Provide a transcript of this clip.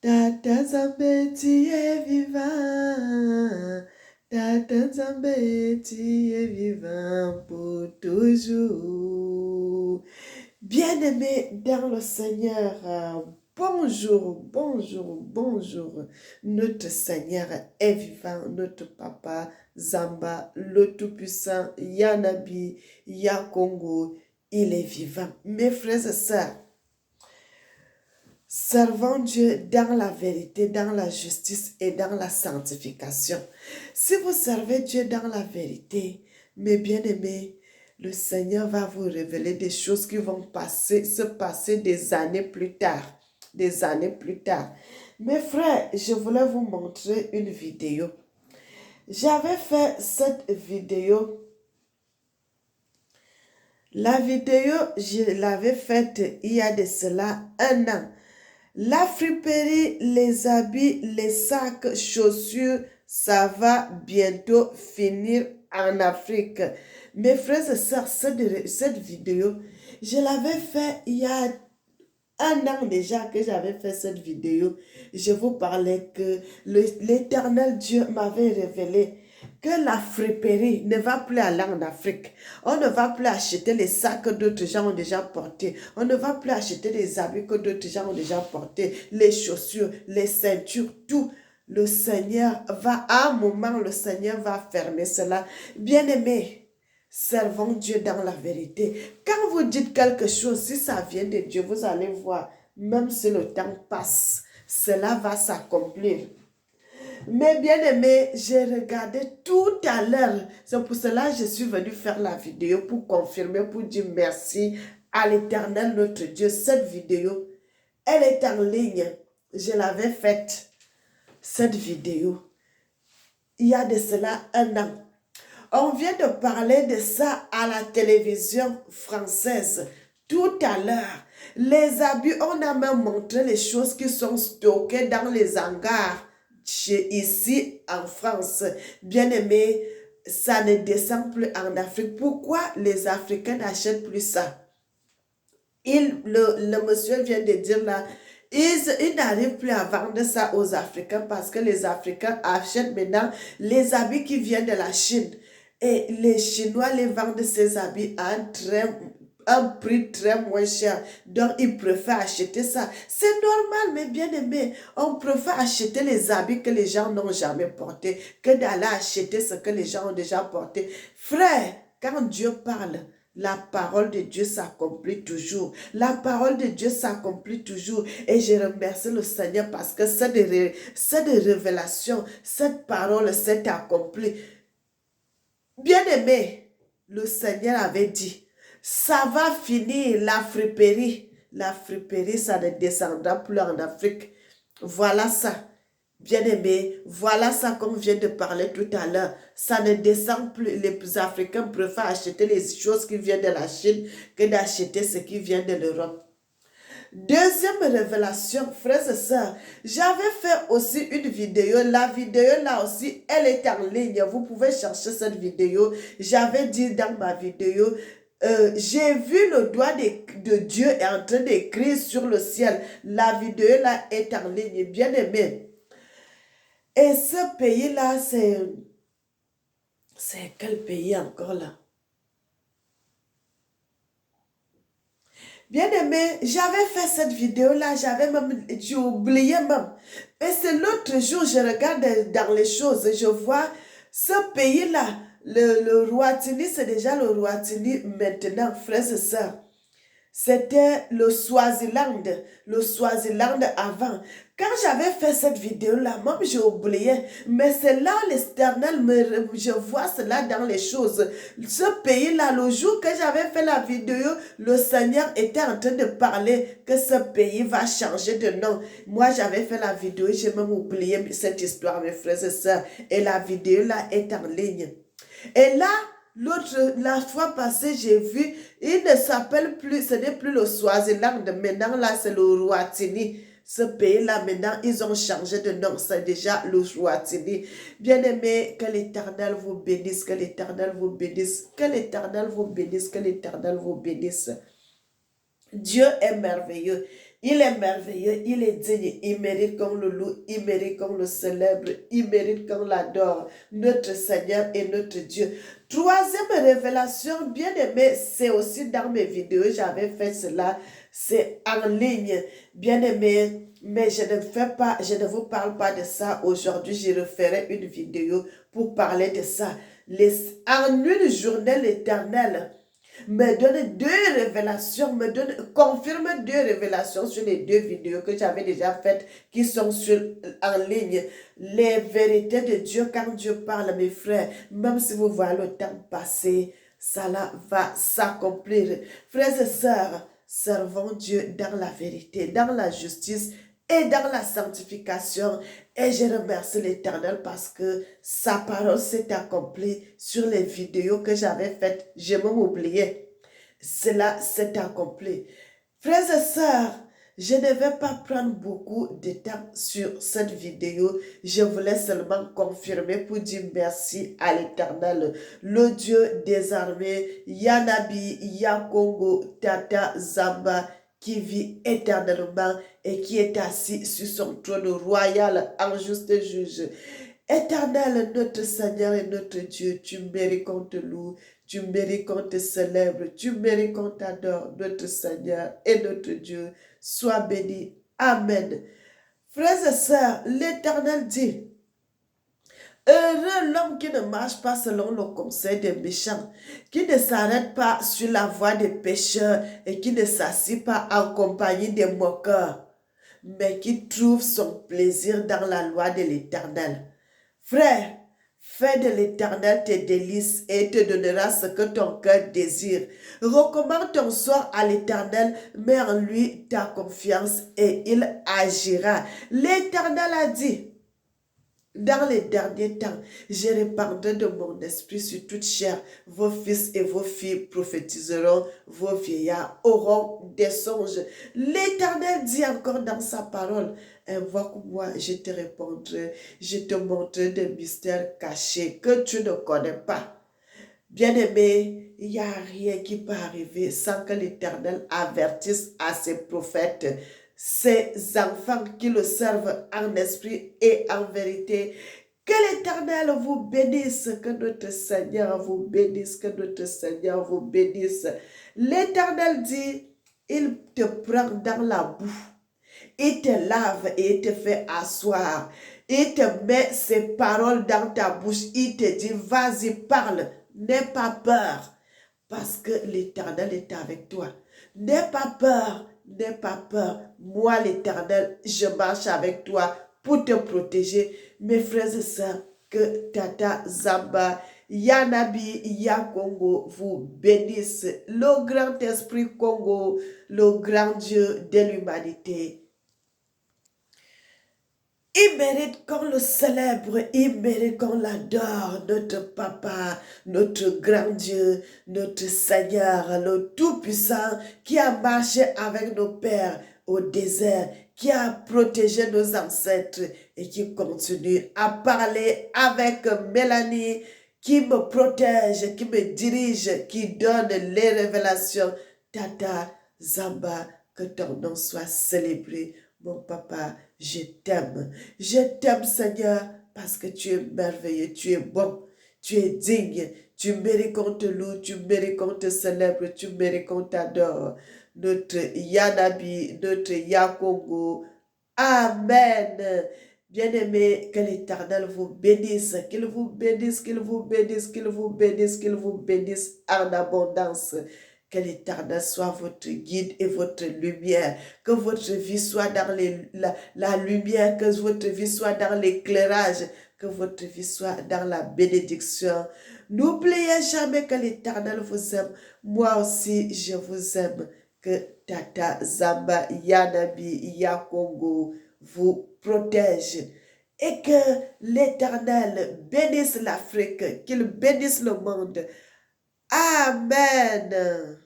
Tata Nzambe, tu es vivant. Tata Nzambe, tu es vivant pour toujours. Bien-aimé dans le Seigneur, bonjour, bonjour, bonjour. Notre Seigneur est vivant, notre Papa Zamba, le Tout-Puissant, Yanabi, Yakongo, il est vivant. Mes frères et sœurs, servons Dieu dans la vérité, dans la justice et dans la sanctification. Si vous servez Dieu dans la vérité, mes bien-aimés, le Seigneur va vous révéler des choses qui vont se passer des années plus tard. Des années plus tard. Mes frères, je voulais vous montrer une vidéo. J'avais fait cette vidéo. La vidéo, je l'avais faite il y a de cela un an. La friperie, les habits, les sacs, chaussures, ça va bientôt finir en Afrique. Mes frères et sœurs, cette vidéo, je l'avais fait il y a un an déjà que j'avais fait cette vidéo. Je vous parlais que l'Éternel Dieu m'avait révélé que la friperie ne va plus aller en Afrique. On ne va plus acheter les sacs que d'autres gens ont déjà portés. On ne va plus acheter les habits que d'autres gens ont déjà portés. Les chaussures, les ceintures, tout. Le Seigneur va, à un moment, le Seigneur va fermer cela. Bien-aimés, servons Dieu dans la vérité. Quand vous dites quelque chose, si ça vient de Dieu, vous allez voir, même si le temps passe, cela va s'accomplir. Mais bien aimé, j'ai regardé tout à l'heure. C'est pour cela que je suis venue faire la vidéo pour confirmer, pour dire merci à l'Éternel notre Dieu. Cette vidéo, elle est en ligne. Je l'avais faite, cette vidéo, il y a de cela un an. On vient de parler de ça à la télévision française tout à l'heure. Les abus, on a même montré les choses qui sont stockées dans les hangars ici en France. Bien aimé, ça ne descend plus en Afrique. Pourquoi les Africains n'achètent plus ça? Le monsieur vient de dire là, ils n'arrivent plus à vendre ça aux Africains parce que les Africains achètent maintenant les habits qui viennent de la Chine. Et les Chinois les vendent ces habits à un prix très moins cher. Donc, ils préfèrent acheter ça. C'est normal, mais bien aimé. On préfère acheter les habits que les gens n'ont jamais portés que d'aller acheter ce que les gens ont déjà porté. Frère, quand Dieu parle, la parole de Dieu s'accomplit toujours. La parole de Dieu s'accomplit toujours. Et je remercie le Seigneur parce que cette révélation, cette parole s'est accomplie. Bien-aimé, le Seigneur avait dit, ça va finir la friperie. La friperie, ça ne descendra plus en Afrique. Voilà ça. Bien-aimé, voilà ça qu'on vient de parler tout à l'heure. Ça ne descend plus. Les Africains préfèrent acheter les choses qui viennent de la Chine que d'acheter ce qui vient de l'Europe. Deuxième révélation, frères et sœurs, j'avais fait aussi une vidéo. La vidéo là aussi, elle est en ligne. Vous pouvez chercher cette vidéo. J'avais dit dans ma vidéo, j'ai vu le doigt de Dieu est en train d'écrire sur le ciel. La vidéo là est en ligne, bien aimé. Et ce pays-là, c'est quel pays encore là? Bien aimé, j'avais fait cette vidéo-là, j'ai oublié même. Et c'est l'autre jour, je regarde dans les choses, je vois ce pays-là, le Rwatini, c'est déjà le Rwatini maintenant, frères et sœurs. C'était le Swaziland avant. Quand j'avais fait cette vidéo-là, même j'ai oublié, mais c'est là l'Éternel, je vois cela dans les choses. Ce pays-là, le jour que j'avais fait la vidéo, le Seigneur était en train de parler que ce pays va changer de nom. Moi, j'avais fait la vidéo, j'ai même oublié cette histoire, mes frères et sœurs. Et la vidéo-là est en ligne. Et là, la fois passée, j'ai vu, il ne s'appelle plus, ce n'est plus le Swaziland, maintenant là, c'est le Rwatini. Ce pays-là, maintenant, ils ont changé de nom, c'est déjà le Rwatini. Bien-aimé, que l'Éternel vous bénisse, que l'Éternel vous bénisse, que l'Éternel vous bénisse, que l'Éternel vous bénisse. Dieu est merveilleux. Il est merveilleux, il est digne, il mérite qu'on le loue, il mérite qu'on le célèbre, il mérite qu'on l'adore, notre Seigneur et notre Dieu. Troisième révélation, bien aimé, c'est aussi dans mes vidéos, j'avais fait cela, c'est en ligne, bien aimé, mais je ne vous parle pas de ça aujourd'hui, je referai une vidéo pour parler de ça. En une journée, l'Éternel me donne deux révélations, confirme deux révélations sur les deux vidéos que j'avais déjà faites qui sont en ligne. Les vérités de Dieu, quand Dieu parle, mes frères, même si vous voyez le temps passer, cela va s'accomplir. Frères et sœurs, servons Dieu dans la vérité, dans la justice et dans la sanctification. Et je remercie l'Éternel parce que sa parole s'est accomplie sur les vidéos que j'avais faites. Je m'oubliais. Cela s'est accompli. Frères et sœurs, je ne vais pas prendre beaucoup de temps sur cette vidéo. Je voulais seulement confirmer pour dire merci à l'Éternel, le Dieu des armées, Yanabi, Yakongo, Tata, Zamba, qui vit éternellement et qui est assis sur son trône royal en juste juge. Éternel, notre Seigneur et notre Dieu, tu mérites qu'on te loue, tu mérites qu'on te célèbre, tu mérites qu'on t'adore, notre Seigneur et notre Dieu. Sois béni. Amen. Frères et sœurs, l'Éternel dit, heureux l'homme qui ne marche pas selon le conseil des méchants, qui ne s'arrête pas sur la voie des pécheurs et qui ne s'assied pas en compagnie des moqueurs, mais qui trouve son plaisir dans la loi de l'Éternel. Frère, fais de l'Éternel tes délices et il te donnera ce que ton cœur désire. Recommande ton sort à l'Éternel, mets en lui ta confiance et il agira. L'Éternel a dit, dans les derniers temps, je répandrai de mon esprit sur toute chair. Vos fils et vos filles prophétiseront, vos vieillards auront des songes. L'Éternel dit encore dans sa parole, invoque-moi, je te répondrai, je te montrerai des mystères cachés que tu ne connais pas. Bien-aimé, il n'y a rien qui peut arriver sans que l'Éternel avertisse à ses prophètes, ses enfants qui le servent en esprit et en vérité. Que l'Éternel vous bénisse, que notre Seigneur vous bénisse, que notre Seigneur vous bénisse. L'Éternel dit, il te prend dans la boue, il te lave et il te fait asseoir. Il te met ses paroles dans ta bouche, il te dit, vas-y, parle. N'aie pas peur, parce que l'Éternel est avec toi. N'aie pas peur, n'aie pas peur. Moi, l'Éternel, je marche avec toi pour te protéger. Mes frères et sœurs, que Tata Zamba, Yanabi, Yakongo vous bénisse. Le grand esprit Congo, le grand Dieu de l'humanité. Il mérite qu'on le célèbre, il mérite qu'on l'adore, notre papa, notre grand Dieu, notre Seigneur, le Tout-Puissant, qui a marché avec nos pères au désert, qui a protégé nos ancêtres et qui continue à parler avec Mélanie, qui me protège, qui me dirige, qui donne les révélations. Tata Zamba, que ton nom soit célébré. Mon papa, je t'aime. Je t'aime, Seigneur, parce que tu es merveilleux, tu es bon, tu es digne, tu mérites qu'on te loue, tu mérites qu'on te célèbre, tu mérites qu'on t'adore. Notre Yanabi, notre Yakongo. Amen. Bien-aimé, que l'Éternel vous bénisse, qu'il vous bénisse, qu'il vous bénisse, qu'il vous bénisse, qu'il vous bénisse en abondance. Que l'Éternel soit votre guide et votre lumière. Que votre vie soit dans la lumière. Que votre vie soit dans l'éclairage. Que votre vie soit dans la bénédiction. N'oubliez jamais que l'Éternel vous aime. Moi aussi, je vous aime. Que Tata Zamba Yanabi Yakongo vous protège. Et que l'Éternel bénisse l'Afrique. Qu'il bénisse le monde. Amen.